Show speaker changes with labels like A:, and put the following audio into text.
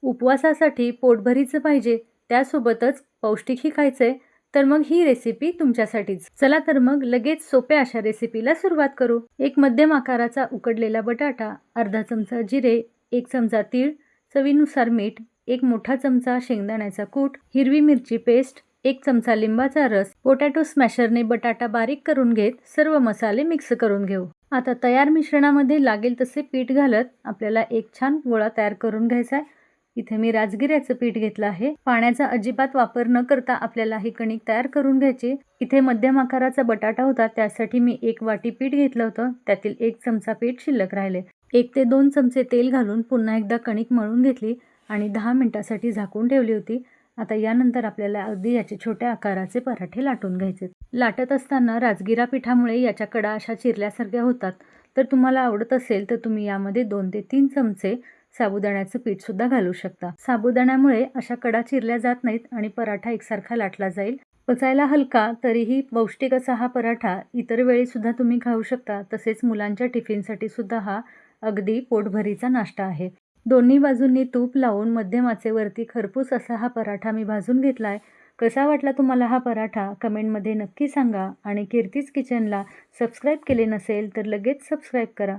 A: उपवासासाठी पोटभरीचं पाहिजे, त्यासोबतच पौष्टिकही खायचंय, तर मग ही रेसिपी तुमच्यासाठीच. चला तर मग लगेच सोप्या अशा रेसिपीला सुरुवात करू. एक मध्यम आकाराचा उकडलेला बटाटा, अर्धा चमचा जिरे, 1 चमचा तीळ, चवीनुसार मीठ, 1 मोठा चमचा शेंगदाण्याचा कूट, हिरवी मिरची पेस्ट, 1 चमचा लिंबाचा रस. पोटॅटो स्मॅशरने बटाटा बारीक करून घेत सर्व मसाले मिक्स करून घेऊ. आता तयार मिश्रणामध्ये लागेल तसे पीठ घालत आपल्याला एक छान गोळा तयार करून घ्यायचा आहे. इथे मी राजगिऱ्याचं पीठ घेतलं आहे. पाण्याचा अजिबात वापर न करता आपल्याला ही कणिक तयार करून घ्यायची. इथे मध्यम आकाराचा बटाटा होता, त्यासाठी मी 1 वाटी पीठ घेतलं होतं. त्यातील 1 चमचा पीठ शिल्लक राहिले. 1 ते 2 चमचे तेल घालून पुन्हा एकदा कणिक मळून घेतली आणि 10 मिनिटासाठी झाकून ठेवली होती. आता यानंतर आपल्याला अगदी याचे छोट्या आकाराचे पराठे लाटून घ्यायचे. लाटत असताना राजगिरा पिठामुळे याच्या कडा अशा चिरल्यासारख्या होतात. तर तुम्हाला आवडत असेल तर तुम्ही यामध्ये 2 ते 3 चमचे साबुदाण्याचं पीठ सुद्धा घालू शकता. साबुदाण्यामुळे अशा कडा चिरल्या जात नाहीत आणि पराठा एकसारखा लाटला जाईल. पचायला हलका तरीही पौष्टिक असा हा पराठा इतर वेळी सुद्धा तुम्ही खाऊ शकता. तसेच मुलांच्या टिफिनसाठी सुद्धा हा अगदी पोटभरीचा नाश्ता आहे. दोन्ही बाजूंनी तूप लावून मध्यम आचेवरती खरपूस असा हा पराठा मी भाजून घेतलाय. कसा वाटला तुम्हाला हा पराठा कमेंटमध्ये नक्की सांगा आणि कीर्तीज किचनला सबस्क्राईब केले नसेल तर लगेच सबस्क्राईब करा.